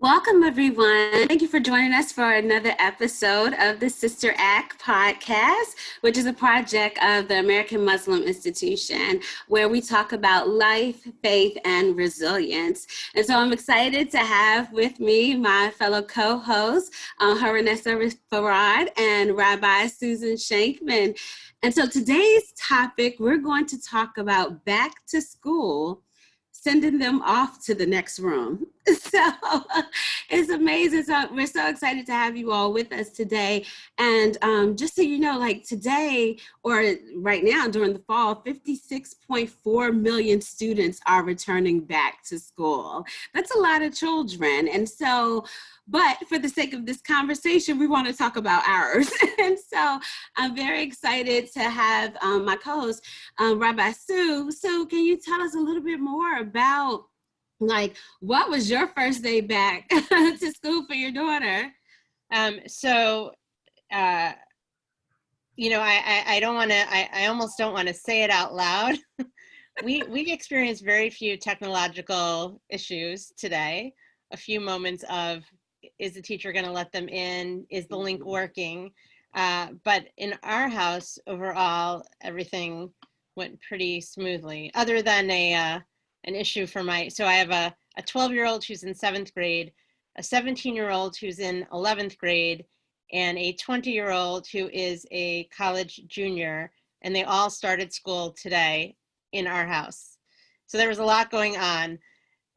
Welcome, everyone. Thank you for joining us for another episode of the Sister Act podcast, which is a project of the American Muslim Institution, where we talk about life, faith, and resilience. And so I'm excited to have with me my fellow co-hosts, Haranessa Farad and Rabbi Susan Shankman. And so today's topic, we're going to talk about back to school, sending them off to the next room. So it's amazing. So we're so excited to have you all with us today. And just so you know, like today or right now during the fall, 56.4 million students are returning back to school. That's a lot of children. And so, but for the sake of this conversation, we want to talk about ours. And so I'm very excited to have my co-host, Rabbi Sue. So can you tell us a little bit more about what was your first day back to school for your daughter? I don't want to, I almost don't want to say it out loud. We experienced very few technological issues today. A few moments of, is the teacher going to let them in? Is the link working? But in our house, overall, everything went pretty smoothly, other than an issue for so I have a 12-year-old who's in 7th grade, a 17-year-old who's in 11th grade, and a 20-year-old who is a college junior, and they all started school today in our house. So there was a lot going on.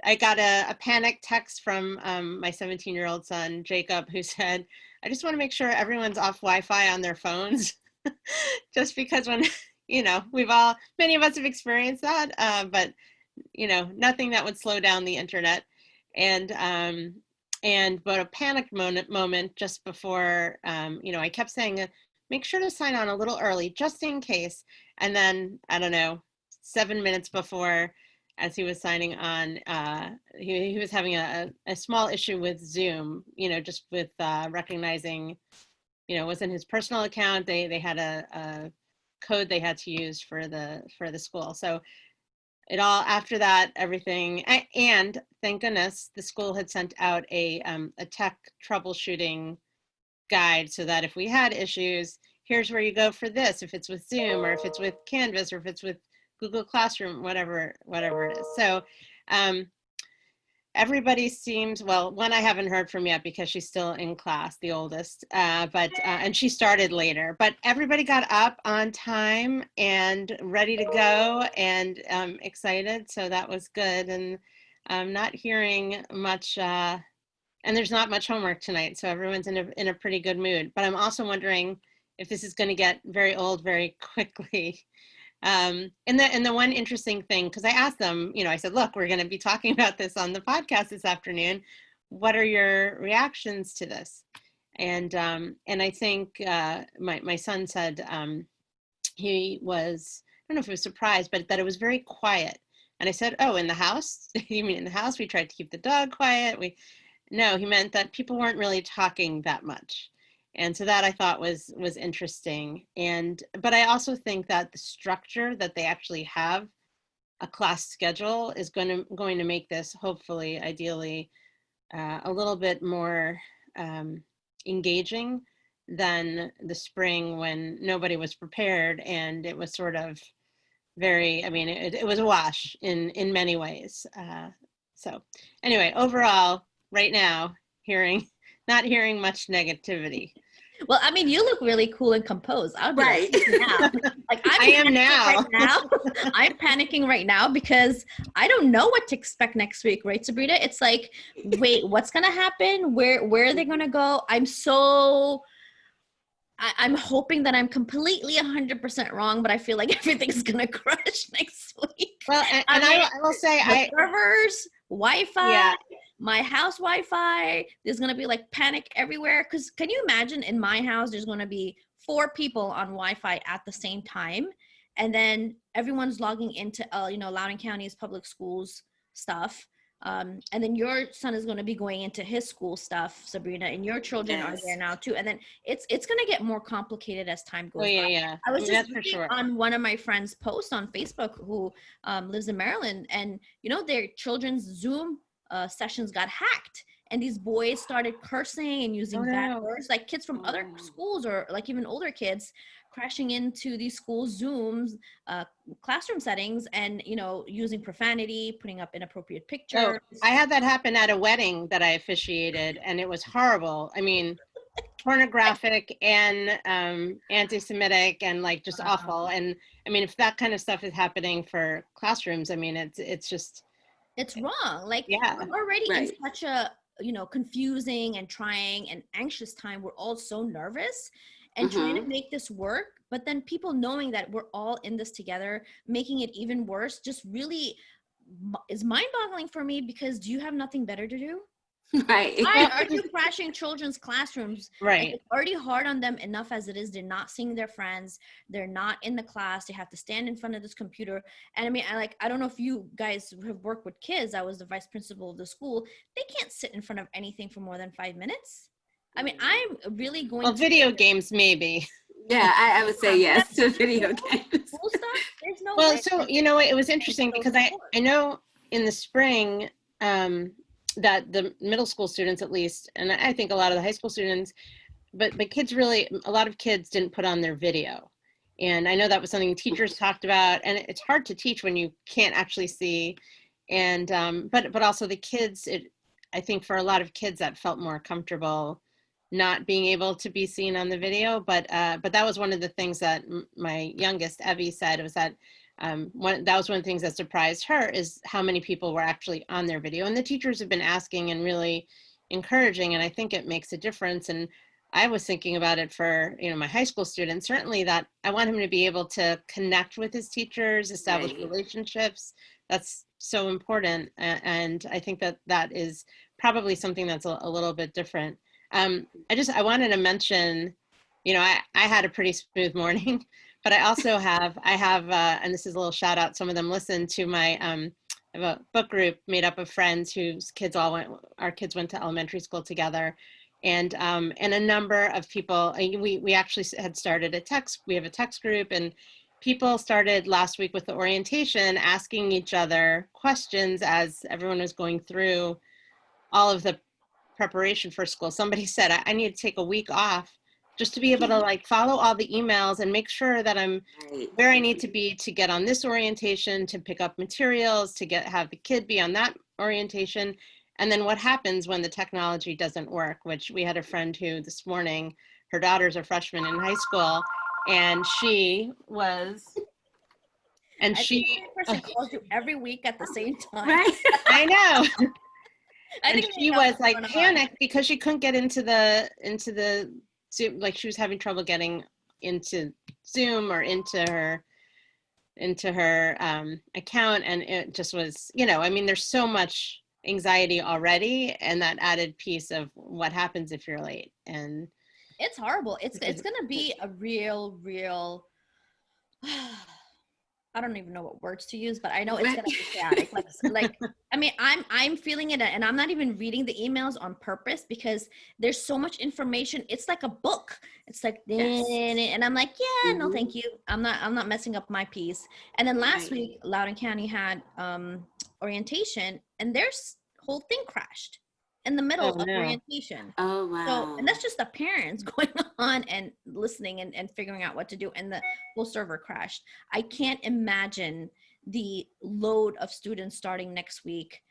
I got a panic text from my 17-year-old son, Jacob, who said, I just want to make sure everyone's off Wi-Fi on their phones, just because when, many of us have experienced that, but nothing that would slow down the internet. But a panic moment just before, I kept saying, make sure to sign on a little early, just in case. And then, 7 minutes before, as he was signing on, he was having a small issue with Zoom, just with recognizing, it wasn't his personal account. They had a code they had to use for the school. So it all, after that, everything, and thank goodness the school had sent out a tech troubleshooting guide, so that if we had issues, here's where you go for this, if it's with Zoom or if it's with Canvas or if it's with Google Classroom, whatever it is. So everybody seems, one I haven't heard from yet because she's still in class, the oldest, and she started later, but everybody got up on time and ready to go and excited. So that was good. And I'm not hearing much, and there's not much homework tonight. So everyone's in a pretty good mood, but I'm also wondering if this is going to get very old very quickly. And the one interesting thing, because I asked them, I said, look, we're going to be talking about this on the podcast this afternoon. What are your reactions to this? And I think my son said he was, I don't know if he was surprised, but that it was very quiet. And I said, oh, in the house? You mean in the house? We tried to keep the dog quiet. No, he meant that people weren't really talking that much. And so that I thought was interesting. But I also think that the structure that they actually have, a class schedule, is going to make this, hopefully, ideally, a little bit more engaging than the spring, when nobody was prepared and it was sort of very, it was a wash in many ways. So anyway, overall, right now, not hearing much negativity. Well, you look really cool and composed. I'll be right now. I am now. Right now. I'm panicking right now because I don't know what to expect next week, right, Sabrina? It's like, wait, what's gonna happen? Where are they gonna go? I'm hoping that I'm completely 100% wrong, but I feel like everything's gonna crash next week. Well, and I will say, servers, Wi-Fi. Yeah. My house Wi-Fi, there's going to be like panic everywhere. Because can you imagine, in my house, there's going to be 4 people on Wi-Fi at the same time. And then everyone's logging into, Loudoun County's public schools stuff. And then your son is going to be going into his school stuff, Sabrina, and your children are there now too. And then it's going to get more complicated as time goes by. Yeah. I was just reading on one of my friends' posts on Facebook who lives in Maryland, and their children's Zoom sessions got hacked, and these boys started cursing and using bad no. words, like kids from other schools or like even older kids crashing into these school Zooms, classroom settings, and using profanity, putting up inappropriate Oh, pictures. I had that happen at a wedding that I officiated, and it was horrible. I mean, pornographic and anti-Semitic and like just Wow. awful. And I mean, if that kind of stuff is happening for classrooms, I mean, it's just, It's wrong. Like yeah. we're already in Right. such a confusing and trying and anxious time. We're all so nervous and trying to make this work, but then people knowing that we're all in this together, making it even worse, just really is mind-boggling for me, because do you have nothing better to do? Right. Why are you crashing children's classrooms? Like, Right. it's already hard on them enough as it is. They're not seeing their friends. They're not in the class. They have to stand in front of this computer. And I mean, I don't know if you guys have worked with kids. I was the vice principal of the school. They can't sit in front of anything for more than 5 minutes. I mean, I'm really going Well, to video games, maybe. Yeah, I would say yes to video games. school stuff. There's no Well, way. so, it was interesting because I know in the spring, that the middle school students, at least, and I think a lot of the high school students, but kids really, a lot of kids didn't put on their video. And I know that was something teachers talked about, and it's hard to teach when you can't actually see. And, but also the kids, I think for a lot of kids that felt more comfortable not being able to be seen on the video. But that was one of the things that my youngest, Evie, said, was that that was one of the things that surprised her, is how many people were actually on their video. And the teachers have been asking and really encouraging, and I think it makes a difference. And I was thinking about it for, my high school students, certainly, that I want him to be able to connect with his teachers, establish Right. relationships. That's so important. And I think that is probably something that's a little bit different. I wanted to mention, I had a pretty smooth morning. But I also have, and this is a little shout out, some of them listen to my, I have a book group made up of friends whose kids our kids went to elementary school together. And a number of people, we actually had started we have a text group, and people started last week with the orientation asking each other questions as everyone was going through all of the preparation for school. Somebody said, I need to take a week off just to be able to follow all the emails and make sure that I'm Right. where I need to be to get on this orientation, to pick up materials, to have the kid be on that orientation. And then what happens when the technology doesn't work, which we had a friend who this morning, her daughter's a freshman in high school, and she was, and I she, think that person calls you every week at the same time. Right. I know. I And think she they know was what's like going on. panicked because she couldn't get into the Zoom, like she was having trouble getting into Zoom or into her account. And it just was, I mean, there's so much anxiety already, and that added piece of what happens if you're late. And It's horrible. It's gonna be a real I don't even know what words to use, but I know it's Right. gonna be chaotic. Like I mean, I'm feeling it, and I'm not even reading the emails on purpose because there's so much information. It's like a book. It's like, Yes. and I'm like, yeah, no, Mhm. thank you. I'm not messing up my piece. And then last Right. week, Loudoun County had orientation, and their whole thing crashed in the middle oh of no. orientation. Oh, So, wow. and that's just the parents going on and listening and figuring out what to do. And the whole server crashed. I can't imagine the load of students starting next week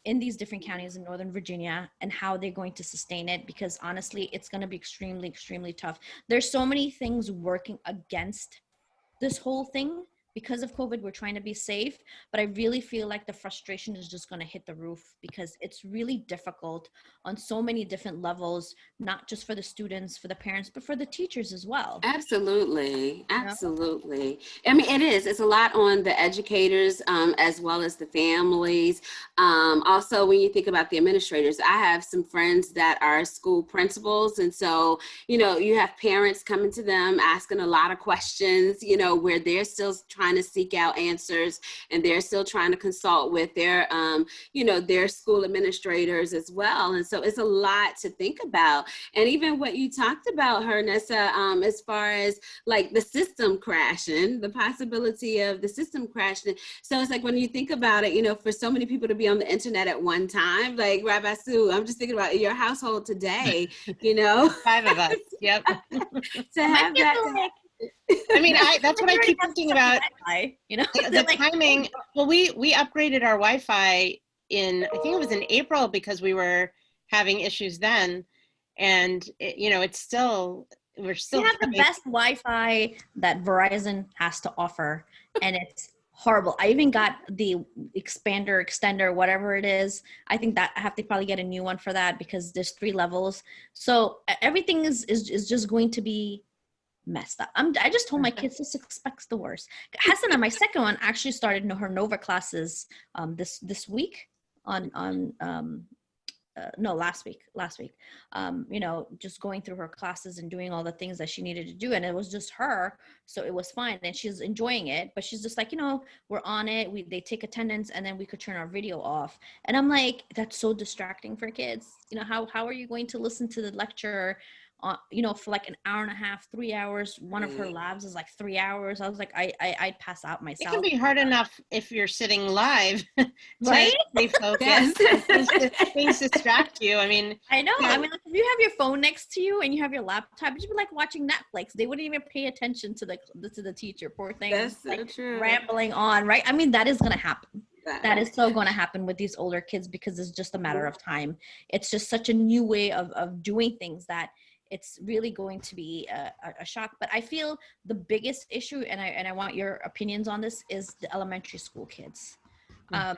in these different counties in Northern Virginia and how they're going to sustain it, because honestly, it's going to be extremely, extremely tough. There's so many things working against this whole thing. Because of COVID, we're trying to be safe, but I really feel like the frustration is just going to hit the roof, because it's really difficult on so many different levels, not just for the students, for the parents, but for the teachers as well. Absolutely. Absolutely. I mean, it is. It's a lot on the educators as well as the families. Also, when you think about the administrators, I have some friends that are school principals. And so, you have parents coming to them asking a lot of questions, where they're still trying trying to seek out answers, and they're still trying to consult with their, their school administrators as well. And so it's a lot to think about. And even what you talked about, Nessa, as far as like the system crashing, the possibility of the system crashing. So it's like when you think about it, for so many people to be on the internet at one time, like Rabbi Sue, I'm just thinking about your household today, 5 of us. Yep. to have that. I mean, that's what I keep thinking about. The like, timing. Well, we upgraded our Wi-Fi I think it was in April because we were having issues then, and it's still, we're still. We have the best Wi-Fi that Verizon has to offer, and it's horrible. I even got the extender, whatever it is. I think that I have to probably get a new one for that because there's 3 levels. So everything is just going to be messed up. I just told my kids just expect the worst. Hassan, my second one, actually started her Nova classes this week last week, just going through her classes and doing all the things that she needed to do. And it was just her. So it was fine. And she's enjoying it, but she's just like, we're on it. They take attendance and then we could turn our video off. And I'm like, that's so distracting for kids. How are you going to listen to the lecture for like an hour and a half, 3 hours? One of her labs is like 3 hours. I was like, I'd pass out myself. It can be hard enough if you're sitting live, right? Stay focused. Things distract you. I mean, I know. I mean, like, if you have your phone next to you and you have your laptop, you'd be like watching Netflix. They wouldn't even pay attention to the teacher. Poor thing. That's so like, true. Rambling on, right? I mean, that is going to happen. That is so going to happen with these older kids because it's just a matter of time. It's just such a new way of doing things that it's really going to be a shock. But I feel the biggest issue, and I want your opinions on this, is the elementary school kids. I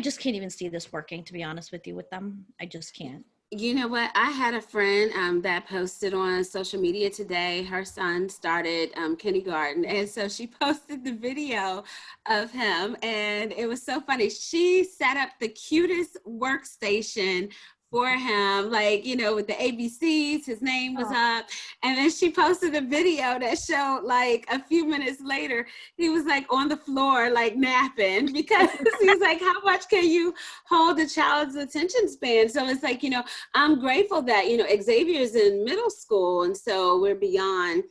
just can't even see this working, to be honest with you, with them. I just can't. You know what? I had a friend that posted on social media today. Her son started kindergarten. And so she posted the video of him. And it was so funny. She set up the cutest workstation for him, with the ABCs, his name was up. And then she posted a video that showed like a few minutes later, he was like on the floor, like napping, because he's like, how much can you hold a child's attention span? So it's like, I'm grateful that, Xavier's in middle school. And so we're beyond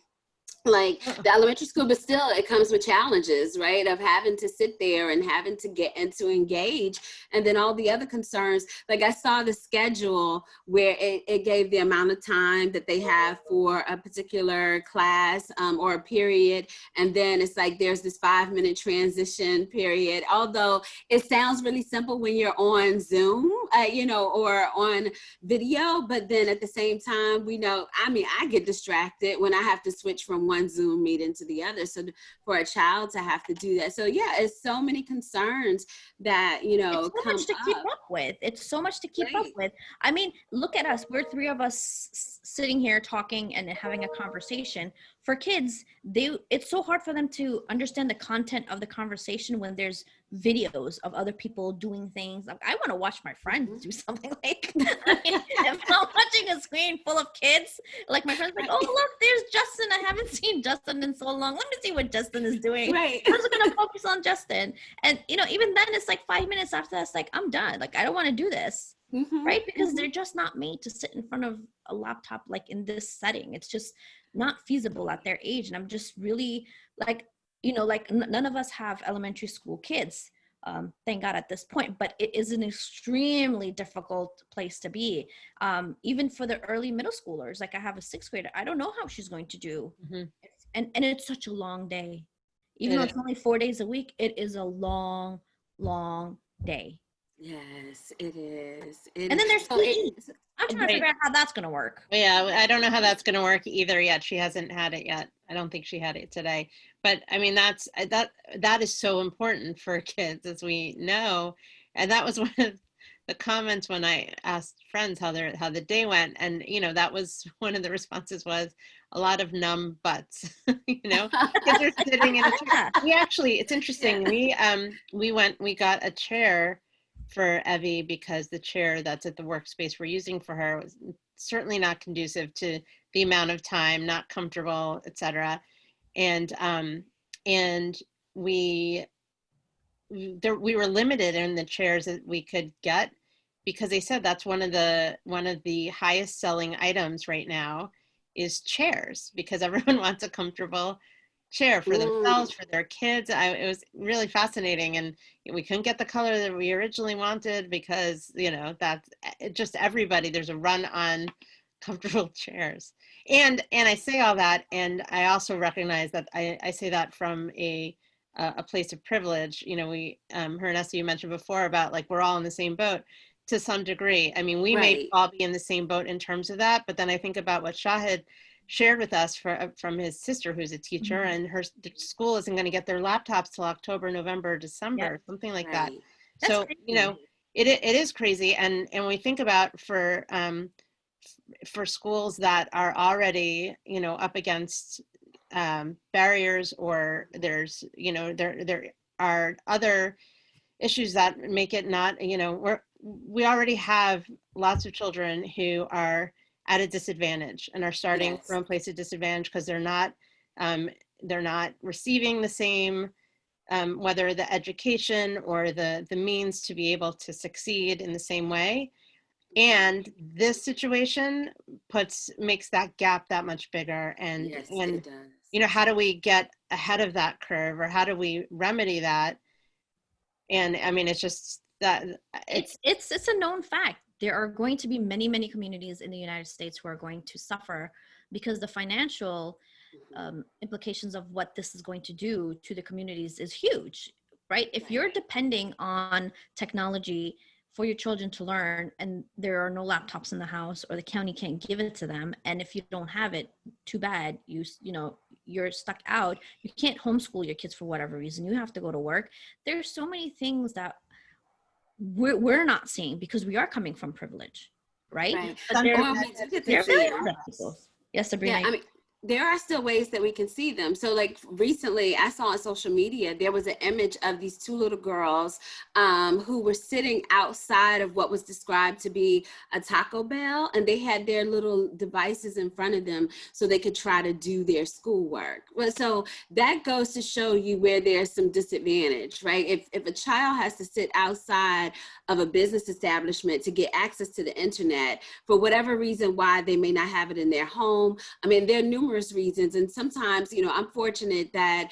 like the elementary school, but still it comes with challenges, right? Of having to sit there and having to get and to engage. And then all the other concerns, like I saw the schedule where it gave the amount of time that they have for a particular class or a period. And then it's like, there's this 5-minute transition period. Although it sounds really simple when you're on Zoom, or on video, but then at the same time, I get distracted when I have to switch from one Zoom meeting to the other. So for a child to have to do that. So yeah, it's so many concerns that, it's so much to keep up with. It's so much to keep up with. I mean, look at us. We're 3 of us sitting here talking and having a conversation. For kids, it's so hard for them to understand the content of the conversation when there's videos of other people doing things. Like, I want to watch my friends do something. Like, if I'm watching a screen full of kids, like my friend's like, oh, look, there's Justin. I haven't seen Justin in so long. Let me see what Justin is doing. Right. I'm just going to focus on Justin. And, even then it's like 5 minutes after that's like, I'm done. Like, I don't want to do this. Right? Because they're just not made to sit in front of a laptop, like in this setting. It's just not feasible at their age. And I'm just really like, none of us have elementary school kids, thank God at this point, but it is an extremely difficult place to be. Even for the early middle schoolers, like I have a 6th grader, I don't know how she's going to do. And it's such a long day. Even though it's only 4 days a week, it is a long, long day. Yes, it is. And then there's I'm trying to figure out how that's going to work. Yeah, I don't know how that's going to work either yet. She hasn't had it yet. I don't think she had it today. But I mean, that is so important for kids, as we know. And that was one of the comments when I asked friends how the day went. And, that was one of the responses was a lot of numb butts, kids are sitting in a chair. It's interesting. We got a chair for Evie because the chair that's at the workspace we're using for her was certainly not conducive to the amount of time, not comfortable, etc. And and we we were limited in the chairs that we could get, because they said that's one of the highest selling items right now is chairs, because everyone wants a comfortable chair for themselves, for their kids. It was really fascinating, and we couldn't get the color that we originally wanted because, you know, that's just everybody. There's a run on comfortable chairs, and I say all that, and I also recognize that I say that from a place of privilege. You know, we Ernesta, you mentioned before about like we're all in the same boat to some degree. I mean, we may Right. all be in the same boat in terms of that, but then I think about what Shahid shared with us from his sister, who's a teacher, and her school isn't going to get their laptops till October, November, December, something like that. Right. That's So, you know, crazy. it is crazy, and we think about for schools that are already, you know, up against barriers, or there's, you know, there are other issues that make it not, you know, we already have lots of children who are at a disadvantage and are starting Yes. from a place of disadvantage because they're not receiving the same, whether the education or the means to be able to succeed in the same way. And this situation makes that gap that much bigger. And Yes, it does. you know, how do we get ahead of that curve, or how do we remedy that? And I mean, it's just that It's a known fact. There are going to be many communities in the United States who are going to suffer because the financial implications of what this is going to do to the communities is huge, right? If you're depending on technology for your children to learn, and there are no laptops in the house, or the county can't give it to them, and if you don't have it, too bad, you know, you're stuck out. You can't homeschool your kids for whatever reason. You have to go to work. There's so many things that we're not seeing because we are coming from privilege, right? Right. But they're Or we do get to they're see very it. other people. Yes, Yeah, Sabrina. I mean, there are still ways that we can see them. So like recently I saw on social media, there was an image of these two little girls who were sitting outside of what was described to be a Taco Bell, and they had their little devices in front of them so they could try to do their schoolwork. Well, so that goes to show you where there's some disadvantage, right? If a child has to sit outside of a business establishment to get access to the internet for whatever reason why they may not have it in their home. I mean, there are numerous reasons. And sometimes, you know, I'm fortunate that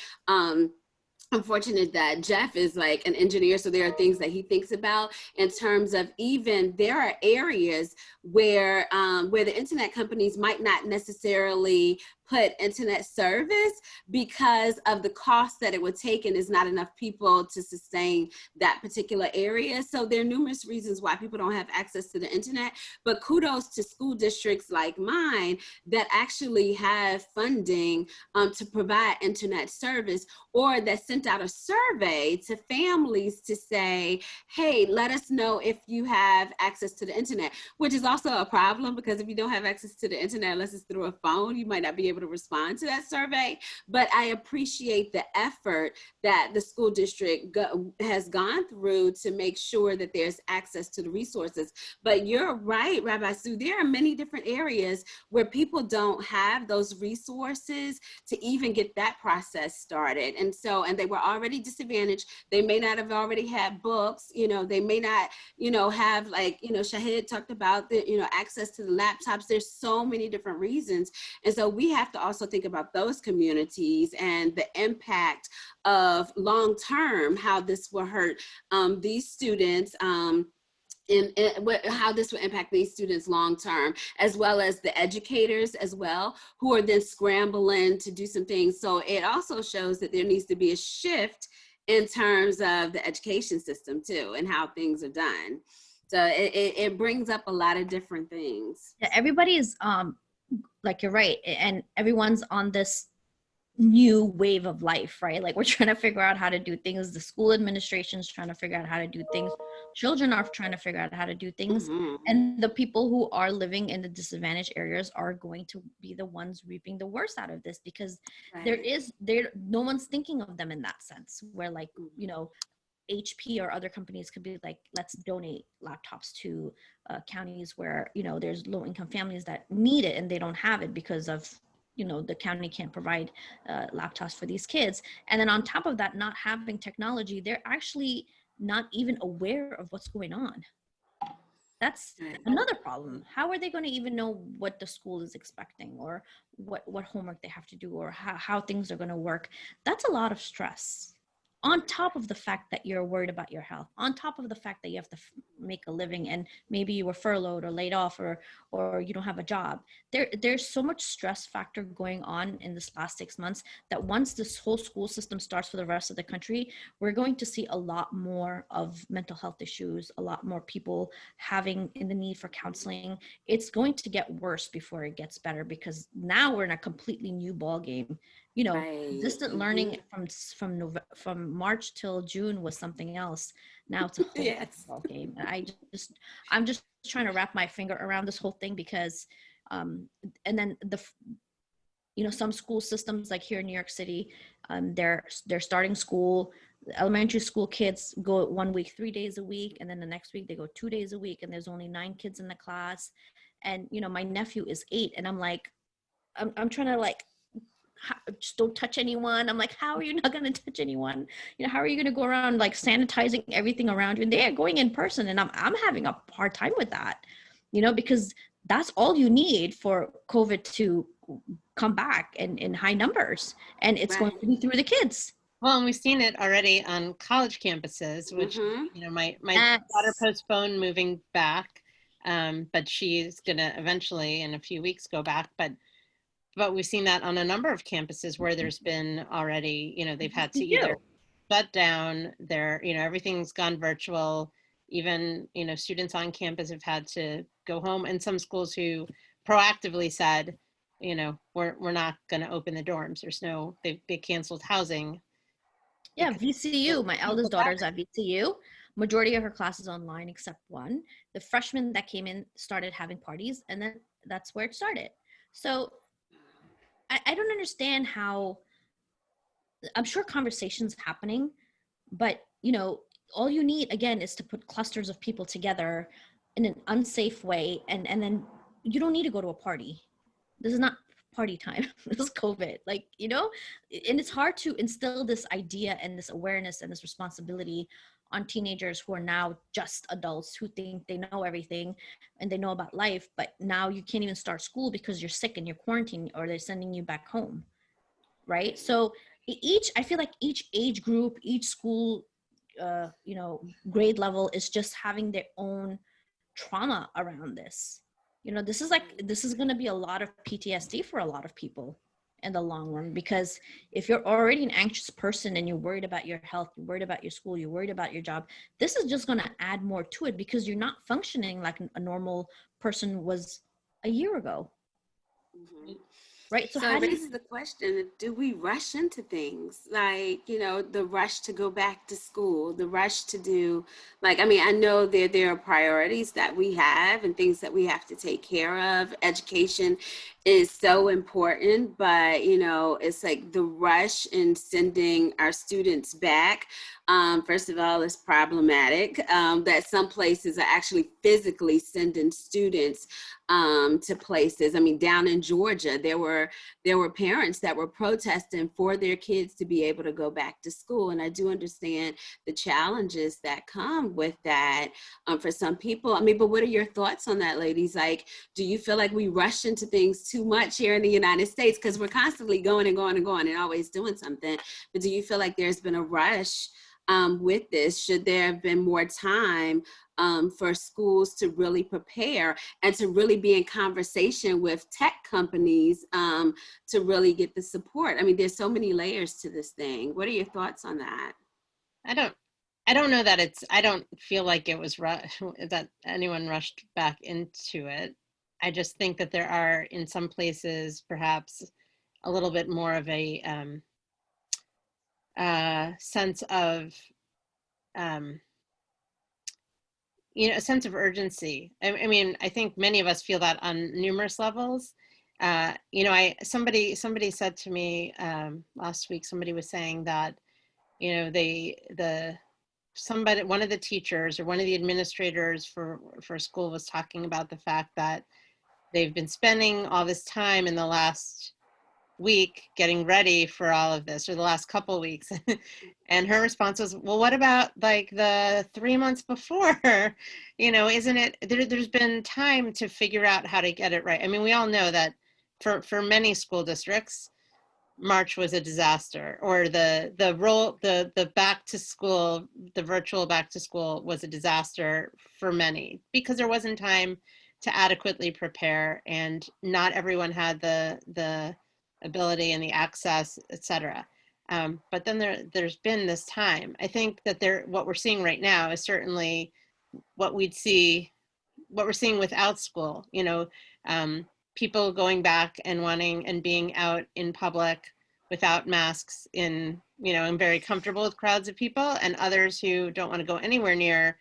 Jeff is like an engineer, so there are things that he thinks about in terms of, even there are areas where the internet companies might not necessarily put internet service because of the cost that it would take, and there's not enough people to sustain that particular area. So there are numerous reasons why people don't have access to the internet, but kudos to school districts like mine that actually have funding to provide internet service, or that sent out a survey to families to say, hey, let us know if you have access to the internet, which is also a problem because if you don't have access to the internet, unless it's through a phone, you might not be able to respond to that survey. But I appreciate the effort that the school district has gone through to make sure that there's access to the resources. But you're right, Rabbi Sue, there are many different areas where people don't have those resources to even get that process started. And so, and they were already disadvantaged. They may not have already had books, you know, they may not, you know, have, like, you know, Shahid talked about the, you know, access to the laptops. There's so many different reasons. And so we have to also think about those communities and the impact of long-term, how this will hurt these students, and how this will impact these students long term, as well as the educators as well, who are then scrambling to do some things. So it also shows that there needs to be a shift in terms of the education system too, and how things are done. So it brings up a lot of different things. Yeah, everybody's like, you're right, and everyone's on this new wave of life, right? Like, we're trying to figure out how to do things. The school administration's trying to figure out how to do things. Children are trying to figure out how to do things. Mm-hmm. And the people who are living in the disadvantaged areas are going to be the ones reaping the worst out of this, because no one's thinking of them in that sense, where, like, you know, HP or other companies could be like, let's donate laptops to counties where, you know, there's low income families that need it and they don't have it because of the county can't provide laptops for these kids. And then on top of that, not having technology, they're actually not even aware of what's going on. That's Right. another problem. How are they going to even know what the school is expecting, or what homework they have to do, or how things are going to work? That's a lot of stress, on top of the fact that you're worried about your health, on top of the fact that you have to make a living, and maybe you were furloughed or laid off, or you don't have a job. There's so much stress factor going on in this last 6 months, that once this whole school system starts for the rest of the country, we're going to see a lot more of mental health issues, a lot more people having in the need for counseling. It's going to get worse before it gets better, because now we're in a completely new ball game. Right. Distant learning from March till June was something else. Now it's a whole Yes. ball game. And I'm just trying to wrap my finger around this whole thing, because and then some school systems, like here in New York City, they're starting school. Elementary school kids go 1 week 3 days a week, and then the next week they go 2 days a week, and there's only 9 kids in the class. And my nephew is 8, and I'm like, I'm trying to like, just don't touch anyone. I'm like, how are you not going to touch anyone? How are you going to go around like sanitizing everything around you? And they are going in person, and I'm having a hard time with that, because that's all you need for COVID to come back in high numbers, and it's going to be through the kids. Well, and we've seen it already on college campuses, which, my daughter postponed moving back, but she's going to eventually in a few weeks go back. But we've seen that on a number of campuses where there's been already, they've had to either shut down everything's gone virtual. Even, students on campus have had to go home, and some schools who proactively said, we're not going to open the dorms. They canceled housing. Yeah, VCU, my eldest daughter's at VCU. Majority of her classes online except one. The freshmen that came in started having parties, and then that's where it started. So I don't understand how. I'm sure conversations happening, but all you need again is to put clusters of people together in an unsafe way, and then you don't need to go to a party. This is not party time. This is COVID, and it's hard to instill this idea and this awareness and this responsibility on teenagers who are now just adults, who think they know everything and they know about life, but now you can't even start school because you're sick and you're quarantined, or they're sending you back home, right? So I feel like each age group, each school, grade level is just having their own trauma around this. This is going to be a lot of PTSD for a lot of people in the long run, because if you're already an anxious person and you're worried about your health, you're worried about your school, you're worried about your job, this is just going to add more to it, because you're not functioning like a normal person was a year ago. Right. So it raises the question, do we rush into things like, the rush to go back to school, the rush to do, I know there are priorities that we have and things that we have to take care of. Education is so important, but, it's like the rush in sending our students back. First of all, it's problematic that some places are actually physically sending students to places. Down in Georgia, there were parents that were protesting for their kids to be able to go back to school. And I do understand the challenges that come with that for some people. But what are your thoughts on that, ladies? Do you feel like we rush into things too much here in the United States? Because we're constantly going and going and going and always doing something. But do you feel like there's been a rush with this? Should there have been more time for schools to really prepare and to really be in conversation with tech companies to really get the support? There's so many layers to this thing. What are your thoughts on that? I don't know that I don't feel like it was that anyone rushed back into it. I just think that there are in some places perhaps a little bit more of a sense of a sense of urgency. I think many of us feel that on numerous levels. Somebody said to me last week, somebody was saying that one of the teachers or one of the administrators for school was talking about the fact that they've been spending all this time in the last week getting ready for all of this, or the last couple of weeks. And her response was, well, what about like the 3 months before? Isn't it, there's been time to figure out how to get it right. I mean, we all know that for many school districts, March was a disaster, or the back to school, the virtual back to school was a disaster for many, because there wasn't time to adequately prepare, and not everyone had the ability and the access, etc. But then there's been this time. I think that what we're seeing right now is certainly what we're seeing without school. People going back and wanting and being out in public without masks and very comfortable with crowds of people, and others who don't want to go anywhere near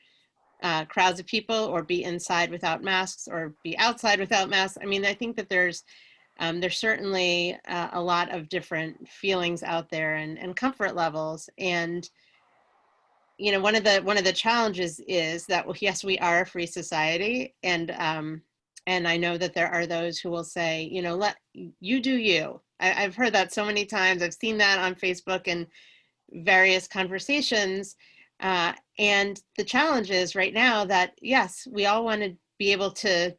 crowds of people, or be inside without masks, or be outside without masks. I mean, I think that there's certainly a lot of different feelings out there, and comfort levels. And one of the challenges is that, well, yes, we are a free society, and I know that there are those who will say, let you do you. I've heard that so many times. I've seen that on Facebook and various conversations. And the challenge is right now that, yes, we all want to be able to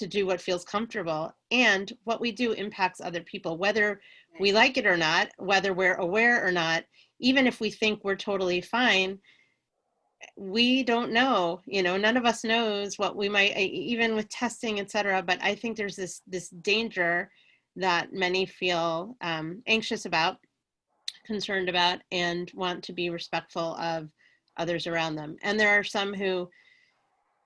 do what feels comfortable, and what we do impacts other people, whether we like it or not, whether we're aware or not. Even if we think we're totally fine, we don't know, none of us knows what we might, even with testing, etc. But I think there's this danger that many feel anxious about, concerned about, and want to be respectful of others around them. And there are some who,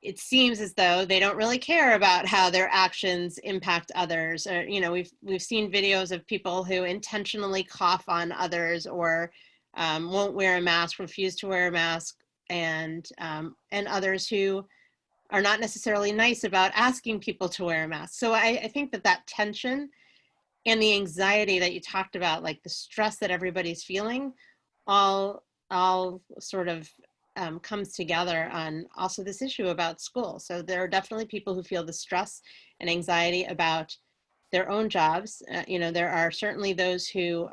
it seems as though they don't really care about how their actions impact others. Or, we've seen videos of people who intentionally cough on others, or won't wear a mask, refuse to wear a mask, and others who are not necessarily nice about asking people to wear a mask. So I think that tension and the anxiety that you talked about, like the stress that everybody's feeling, all sort of comes together on also this issue about school. So there are definitely people who feel the stress and anxiety about their own jobs. There are certainly those who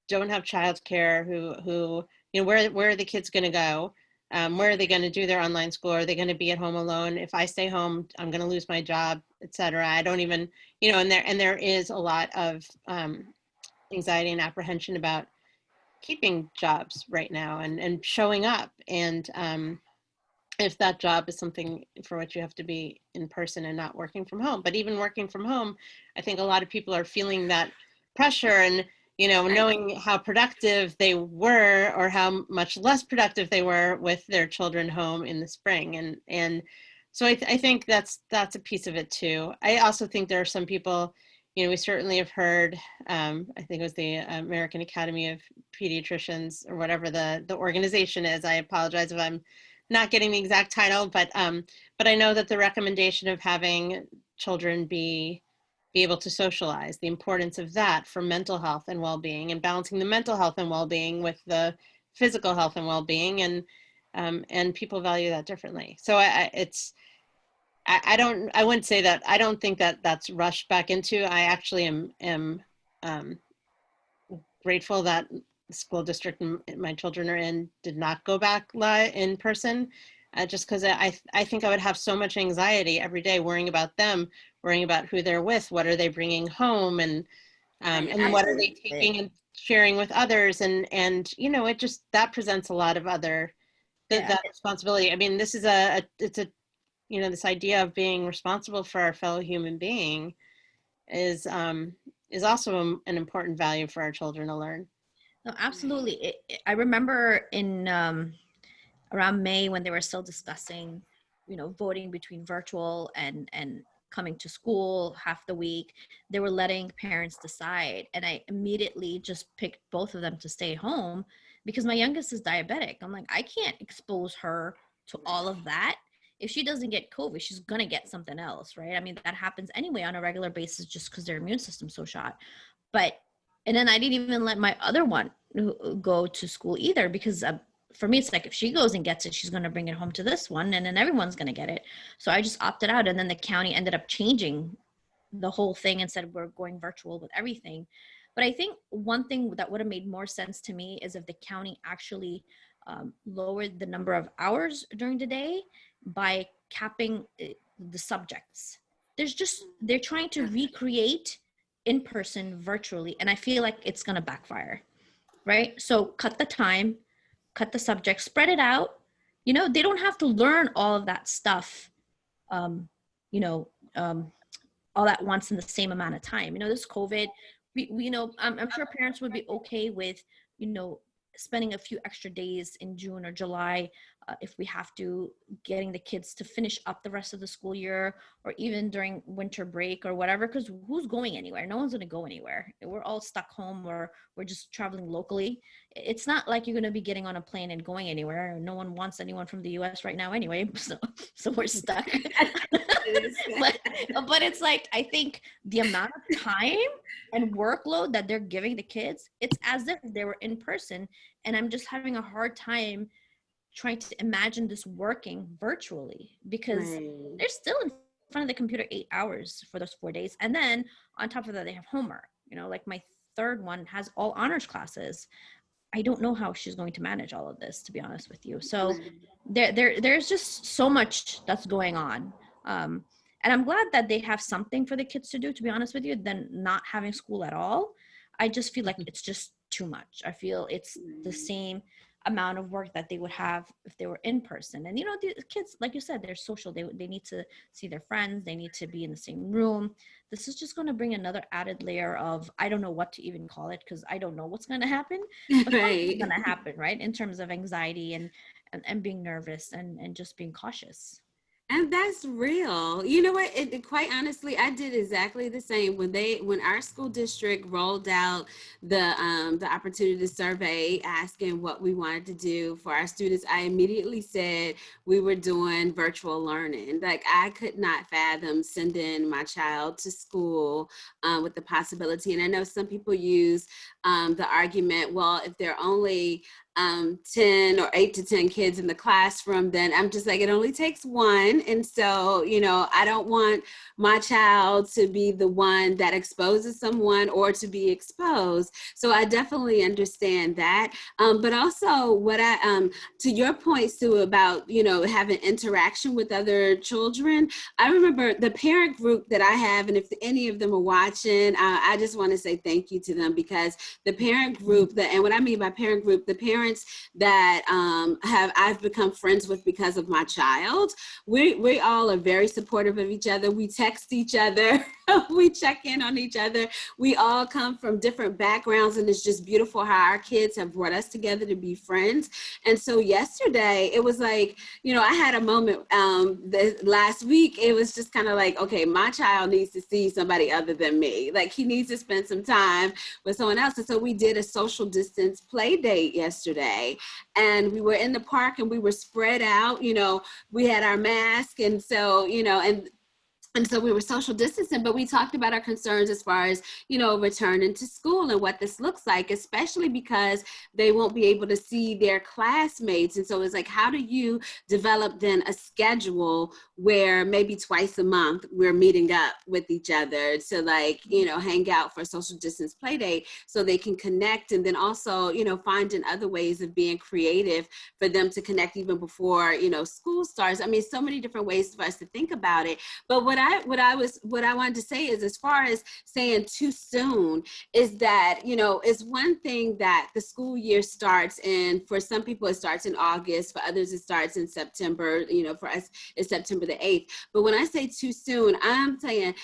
don't have childcare, who where are the kids going to go? Where are they going to do their online school? Are they going to be at home alone? If I stay home, I'm going to lose my job, etc. I don't even, and there is a lot of anxiety and apprehension about keeping jobs right now, and showing up. And if that job is something for which you have to be in person and not working from home. But even working from home, I think a lot of people are feeling that pressure, and knowing how productive they were, or how much less productive they were with their children home in the spring. And so I think that's a piece of it too. I also think there are some people, we certainly have heard, I think it was the American Academy of Pediatricians, or whatever the organization is. I apologize if I'm not getting the exact title, but I know that the recommendation of having children be able to socialize, the importance of that for mental health and well-being, and balancing the mental health and well-being with the physical health and well-being, and people value that differently. So I wouldn't say that, I don't think that that's rushed back into. I actually am grateful that the school district my children are in did not go back live in person, just because I think I would have so much anxiety every day worrying about them, worrying about who they're with, what are they bringing home, and what are they taking and sharing with others, and it just, that presents a lot of other that responsibility. I mean, this is it's a this idea of being responsible for our fellow human being is also an important value for our children to learn. No, absolutely. I remember in around May, when they were still discussing, voting between virtual and coming to school half the week, they were letting parents decide. And I immediately just picked both of them to stay home, because my youngest is diabetic. I'm like, I can't expose her to all of that. If she doesn't get COVID, she's going to get something else, right? I mean, that happens anyway on a regular basis, just because their immune system's so shot. And then I didn't even let my other one go to school either, because for me, it's like, if she goes and gets it, she's going to bring it home to this one, and then everyone's going to get it. So I just opted out. And then the county ended up changing the whole thing and said we're going virtual with everything. But I think one thing that would have made more sense to me is if the county actually lowered the number of hours during the day by capping the subjects. They're trying to recreate in person virtually, and I feel like it's going to backfire, right? So cut the time, cut the subject, spread it out. They don't have to learn all of that stuff, um, you know, um, all at once in the same amount of time. This COVID, I'm sure parents would be okay with, spending a few extra days in June or July, if we have to, getting the kids to finish up the rest of the school year, or even during winter break or whatever, because who's going anywhere? No one's going to go anywhere. We're all stuck home, or we're just traveling locally. It's not like you're going to be getting on a plane and going anywhere. No one wants anyone from the US right now anyway, so we're stuck. but it's like, I think the amount of time and workload that they're giving the kids, it's as if they were in person. And I'm just having a hard time trying to imagine this working virtually, because they're still in front of the computer 8 hours for those 4 days. And then on top of that, they have homework. Like my third one has all honors classes. I don't know how she's going to manage all of this, to be honest with you. So there's just so much that's going on. And I'm glad that they have something for the kids to do, to be honest with you, than not having school at all. I just feel like it's just too much. I feel it's the same amount of work that they would have if they were in person. And, the kids, like you said, they're social. They need to see their friends. They need to be in the same room. This is just going to bring another added layer of, I don't know what to even call it, because I don't know what's going to happen. But something's going to happen, right? In terms of anxiety and being nervous and just being cautious. And that's real. You know what? Quite honestly, I did exactly the same when our school district rolled out the opportunity to survey, asking what we wanted to do for our students. I immediately said we were doing virtual learning. Like, I could not fathom sending my child to school with the possibility. And I know some people use the argument, well, if they're only 10 or 8 to 10 kids in the classroom, then I'm just like, it only takes one. And so, I don't want my child to be the one that exposes someone or to be exposed. So I definitely understand that. But also what to your point, Sue, about, having interaction with other children. I remember the parent group that I have, and if any of them are watching, I just want to say thank you to them, because the parent group and what I mean by parent group, the parents that I've become friends with because of my child, we all are very supportive of each other. We text each other. We check in on each other. We all come from different backgrounds, and it's just beautiful how our kids have brought us together to be friends. And so yesterday, it was like, I had a moment last week. It was just kind of like, okay, my child needs to see somebody other than me. Like, he needs to spend some time with someone else. And so we did a social distance play date yesterday, and we were in the park, and we were spread out. We had our mask, and so, and so we were social distancing, but we talked about our concerns as far as, returning to school and what this looks like, especially because they won't be able to see their classmates. And so it's like, how do you develop then a schedule where maybe twice a month we're meeting up with each other to, like, hang out for a social distance play date so they can connect, and then also, finding other ways of being creative for them to connect even before, school starts. I mean, so many different ways for us to think about it. But what I wanted to say is, as far as saying too soon, is that, it's one thing that the school year starts in. For some people, it starts in August. For others, it starts in September. For us, it's September the 8th. But when I say too soon, I'm saying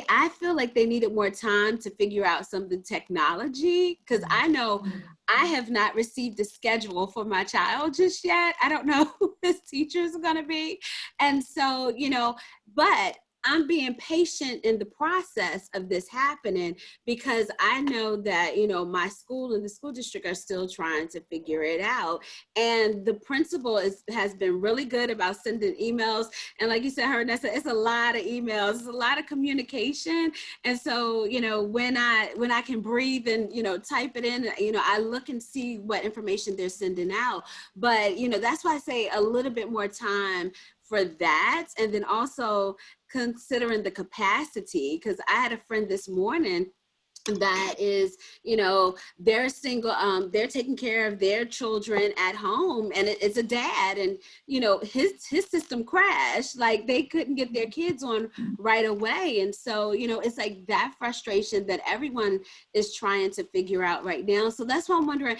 I feel like they needed more time to figure out some of the technology, because I know I have not received a schedule for my child just yet. I don't know who his teachers are going to be. And so, but I'm being patient in the process of this happening, because I know that, my school and the school district are still trying to figure it out. And the principal has been really good about sending emails. And like you said, Nessa, it's a lot of emails, it's a lot of communication. And so, when I can breathe and, type it in, I look and see what information they're sending out. But, that's why I say a little bit more time for that. And then also considering the capacity, because I had a friend this morning that is, they're single, they're taking care of their children at home, and it's a dad, and his system crashed, like they couldn't get their kids on right away. And so it's like that frustration that everyone is trying to figure out right now. So that's why I'm wondering,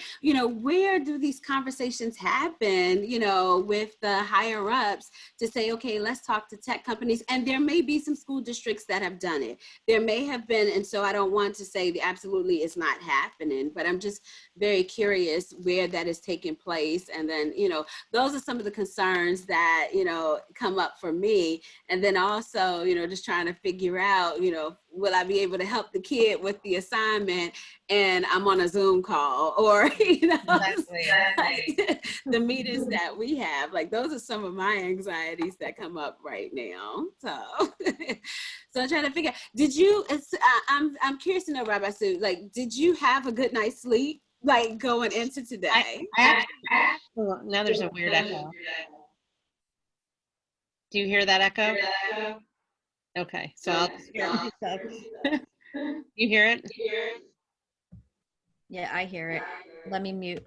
where do these conversations happen, with the higher ups to say, okay, let's talk to tech companies. And there may be some school districts that have done it, there may have been, and so I don't want to say absolutely it's not happening, but I'm just very curious where that is taking place. And then, those are some of the concerns that, come up for me. And then also, just trying to figure out, will I be able to help the kid with the assignment and I'm on a Zoom call, or, Exactly. the meetings that we have, like those are some of my anxieties that come up right now. So, so I'm trying to figure out, I'm curious to know, Rabbi Sue, like, did you have a good night's sleep, like going into today? Now there's a weird echo. Do you hear that echo? Okay, so I'll you hear it? Yeah, I hear it. Let me mute.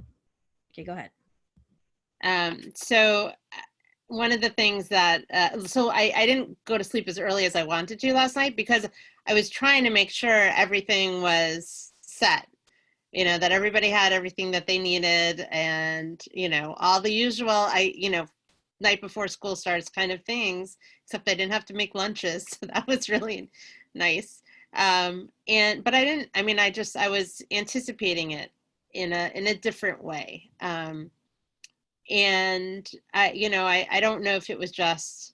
Okay, go ahead. So one of the things that, so I didn't go to sleep as early as I wanted to last night because I was trying to make sure everything was set, that everybody had everything that they needed, and, all the usual, night before school starts kind of things, except I didn't have to make lunches. So that was really nice. But I was anticipating it in a different way. And I don't know if it was just,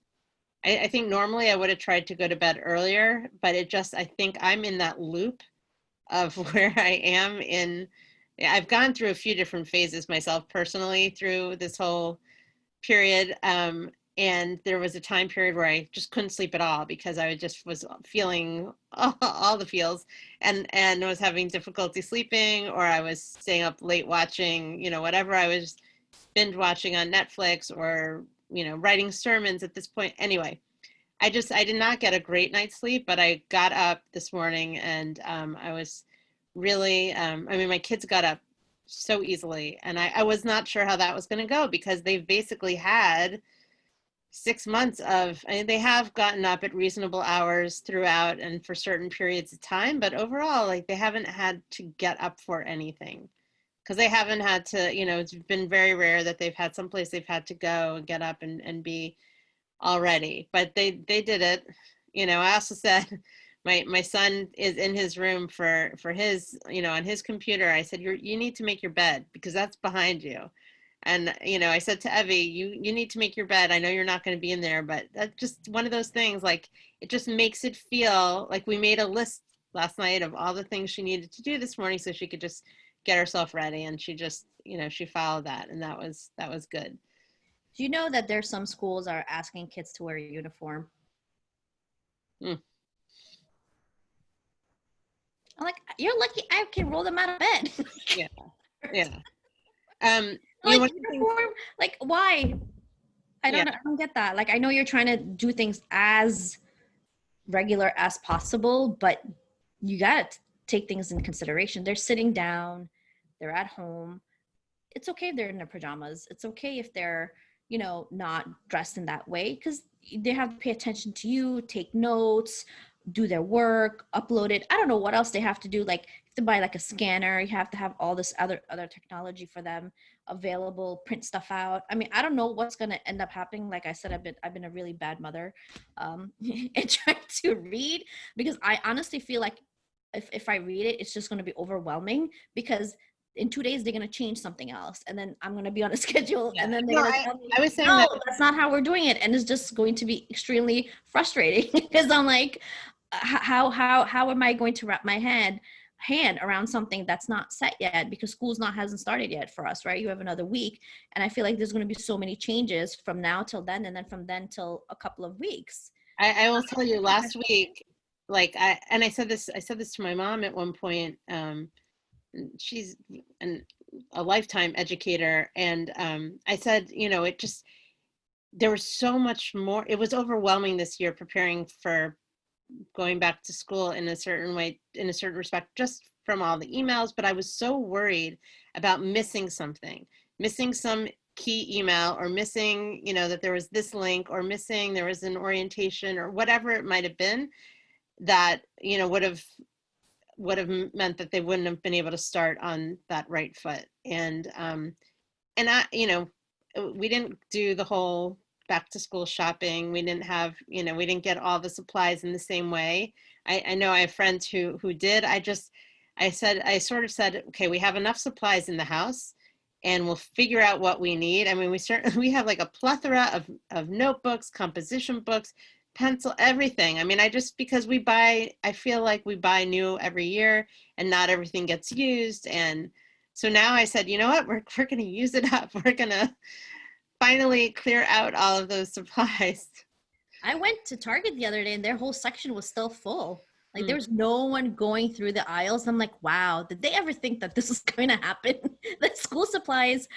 I think normally I would have tried to go to bed earlier, but I think I'm in that loop of where I am I've gone through a few different phases myself personally through this whole period. And there was a time period where I just couldn't sleep at all because I was feeling all the feels and was having difficulty sleeping, or I was staying up late watching, whatever I was binge watching on Netflix, or, writing sermons at this point. Anyway, I did not get a great night's sleep, but I got up this morning and I was really, my kids got up so easily, and I was not sure how that was going to go because they've basically had 6 months they have gotten up at reasonable hours throughout and for certain periods of time, but overall, like, they haven't had to get up for anything because they haven't had to, it's been very rare that they've had someplace they've had to go and get up and be all ready, but they did it. I also said, my son is in his room for his, on his computer. I said, you need to make your bed because that's behind you. And, I said to Evie, you need to make your bed. I know you're not going to be in there, but that's just one of those things. Like, it just makes it feel like we made a list last night of all the things she needed to do this morning so she could just get herself ready. And she just, she followed that. And that was good. Do you know that there's some schools are asking kids to wear a uniform? I'm like, you're lucky I can roll them out of bed. Yeah. Like, uniform? Like, why? I don't get that. Like, I know you're trying to do things as regular as possible, but you got to take things in consideration. They're sitting down, they're at home. It's okay if they're in their pajamas. It's okay if they're, not dressed in that way, because they have to pay attention to you, take notes, do their work, upload it. I don't know what else they have to do. Like, you have to buy like a scanner. You have to have all this other technology for them available, print stuff out. I mean, I don't know what's going to end up happening. Like I said, I've been a really bad mother and trying to read, because I honestly feel like if I read it, it's just going to be overwhelming, because in 2 days they're going to change something else, and then I'm going to be on a schedule, and then they're going to tell me, I was saying no, that's not how we're doing it, and it's just going to be extremely frustrating because I'm like, how am I going to wrap my hand around something that's not set yet, because school's hasn't started yet for us, right? You have another week, and I feel like there's going to be so many changes from now till then, and then from then till a couple of weeks. I will tell you, last week, like, I said this to my mom at one point. She's, and a lifetime educator. And I said, there was so much more. It was overwhelming this year preparing for going back to school in a certain way, in a certain respect, just from all the emails. But I was so worried about missing something, missing some key email, or missing, that there was this link, or missing there was an orientation, or whatever it might have been, that, would have meant that they wouldn't have been able to start on that right foot. And I, we didn't do the whole back to school shopping. We didn't have, we didn't get all the supplies in the same way. I know I have friends who did. I sort of said, okay, we have enough supplies in the house, and we'll figure out what we need. I mean, we have like a plethora of notebooks, composition books, pencil, everything. I mean, because I feel like we buy new every year, and not everything gets used. And so now I said, you know what, we're going to use it up. We're going to finally clear out all of those supplies. I went to Target the other day and their whole section was still full. Like there was no one going through the aisles. I'm like, wow, did they ever think that this is going to happen? That school supplies,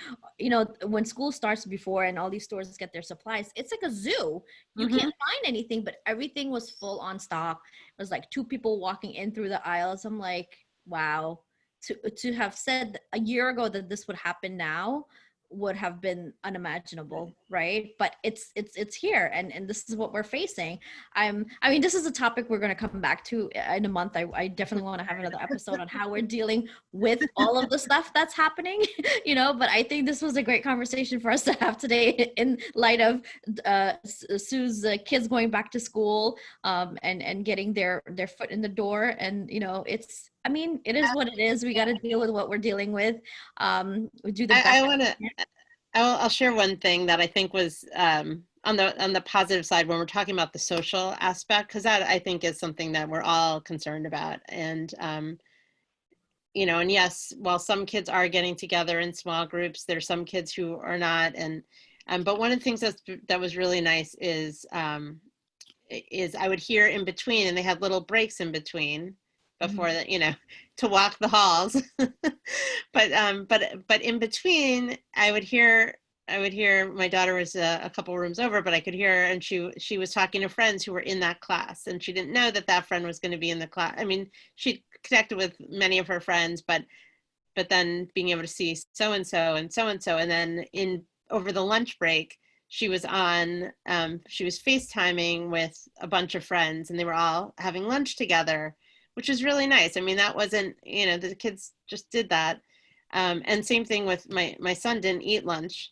when school starts before and all these stores get their supplies, it's like a zoo. You can't find anything, but everything was full on stock. It was like 2 people walking in through the aisles. I'm like, wow, to have said a year ago that this would happen now would have been unimaginable, right? But it's here, and this is what we're facing. I mean, this is a topic we're going to come back to in a month. I definitely want to have another episode on how we're dealing with all of the stuff that's happening, but I think this was a great conversation for us to have today in light of Sue's kids going back to school, and getting their foot in the door. And it is what it is. We got to deal with what we're dealing with. We do the best. I'll share one thing that I think was on the positive side when we're talking about the social aspect, because that I think is something that we're all concerned about. And and yes, while some kids are getting together in small groups, there's some kids who are not. And but one of the things that was really nice is I would hear in between, and they had little breaks in between before that, to walk the halls. but in between, I would hear my daughter was a couple rooms over, but I could hear her, and she was talking to friends who were in that class, and she didn't know that friend was going to be in the class. I mean, she connected with many of her friends, but then being able to see so and so and so and so, and then over the lunch break, she was FaceTiming with a bunch of friends, and they were all having lunch together, which is really nice. I mean, that wasn't, the kids just did that. And same thing with my son didn't eat lunch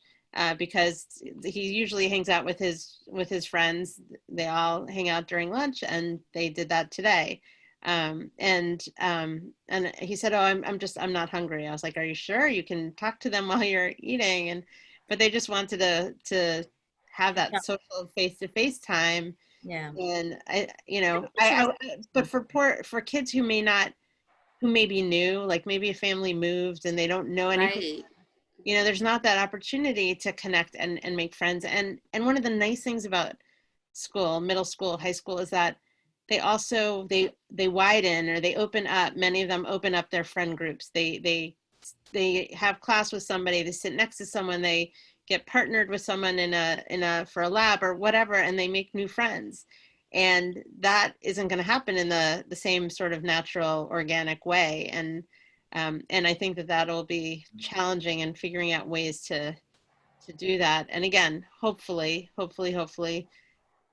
because he usually hangs out with his friends. They all hang out during lunch, and they did that today. And he said, "Oh, I'm not hungry." I was like, "Are you sure? You can talk to them while you're eating." But they just wanted to have that social face-to-face time. Yeah. And but for kids who may be new, like maybe a family moved and they don't know anything, right. There's not that opportunity to connect and make friends. And one of the nice things about school, middle school, high school, is that they also, they widen, or they open up, many of them open up their friend groups. They have class with somebody, they sit next to someone, they get partnered with someone for a lab or whatever, and they make new friends. And that isn't going to happen in the same sort of natural, organic way. And I think that'll be challenging, in figuring out ways to do that. And again, hopefully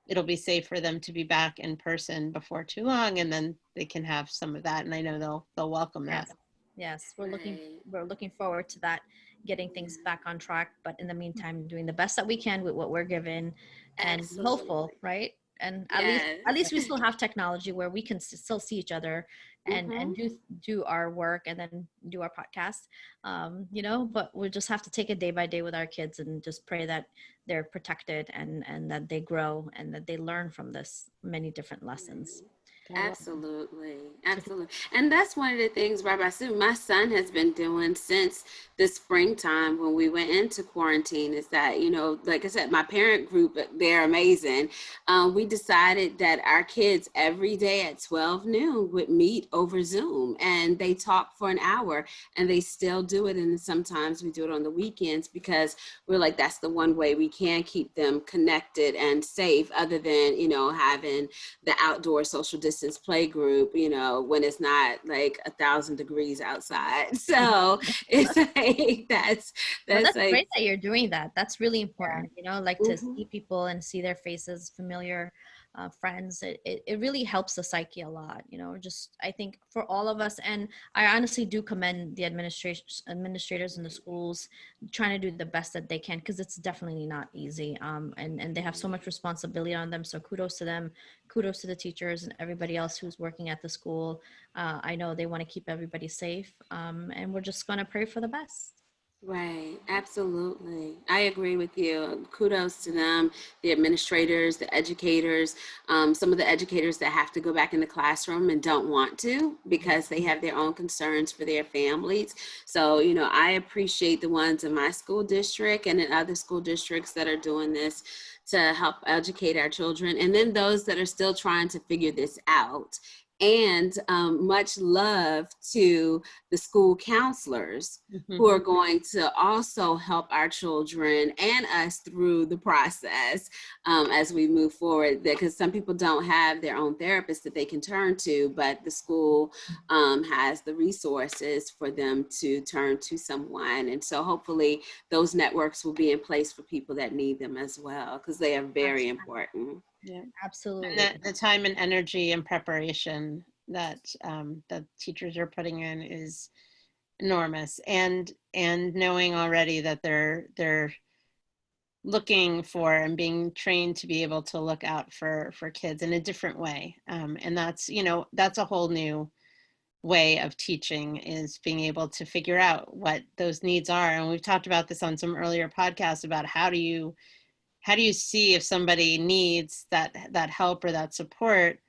it'll be safe for them to be back in person before too long, and then they can have some of that. And I know they'll welcome that. Yes, we're looking forward to that, getting things back on track. But in the meantime, doing the best that we can with what we're given, and hopeful, right? And at least we still have technology where we can still see each other and do our work, and then do our podcast. But we'll just have to take it day by day with our kids, and just pray that they're protected, and that they grow, and that they learn from this many different lessons. Absolutely. Absolutely. And that's one of the things, Rabbi Sue, my son has been doing since the springtime when we went into quarantine is that, like I said, my parent group, they're amazing. We decided that our kids every day at 12 noon would meet over Zoom and they talk for an hour and they still do it. And sometimes we do it on the weekends because we're like, that's the one way we can keep them connected and safe other than, having the outdoor social distance play group, when it's not like 1,000 degrees outside. So it's like, that's Well, that's like, great that you're doing that. That's really important, like to Mhm. see people and see their faces, familiar friends. It really helps the psyche a lot, just I think for all of us. And I honestly do commend the administrators in the schools trying to do the best that they can because it's definitely not easy. And they have so much responsibility on them. So kudos to them, kudos to the teachers and everybody else who's working at the school. I know they want to keep everybody safe. And we're just going to pray for the best. Right, absolutely. I agree with you. Kudos to them, the administrators, the educators, some of the educators that have to go back in the classroom and don't want to because they have their own concerns for their families. So, I appreciate the ones in my school district and in other school districts that are doing this to help educate our children. And then those that are still trying to figure this out. And much love to the school counselors who are going to also help our children and us through the process as we move forward. Because some people don't have their own therapist that they can turn to, but the school has the resources for them to turn to someone. And so hopefully those networks will be in place for people that need them as well, because they are very important. Yeah, Absolutely. and the time and energy and preparation that that teachers are putting in is enormous, and knowing already that they're looking for and being trained to be able to look out for kids in a different way, and that's a whole new way of teaching, is being able to figure out what those needs are. And we've talked about this on some earlier podcasts about how do you see if somebody needs that help or that support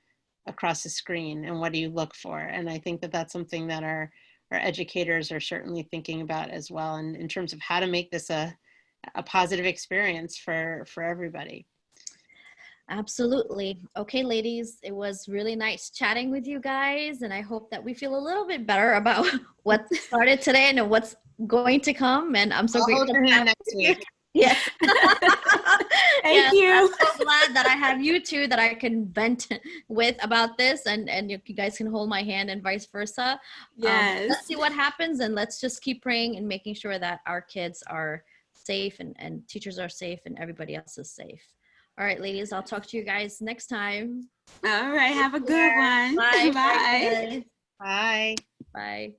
across the screen, and what do you look for? And I think that that's something that our educators are certainly thinking about as well, and in terms of how to make this a positive experience for everybody. Absolutely. Okay, ladies, it was really nice chatting with you guys, and I hope that we feel a little bit better about what started today and what's going to come. And I'm so I'll grateful hold your hand next week. Yes. Thank you. I'm so glad that I have you two that I can vent with about this, and you guys can hold my hand and vice versa. Yes. Let's see what happens, and let's just keep praying and making sure that our kids are safe and teachers are safe and everybody else is safe. All right, ladies, I'll talk to you guys next time. All right. Have a good one. Bye. Bye. Bye. Bye.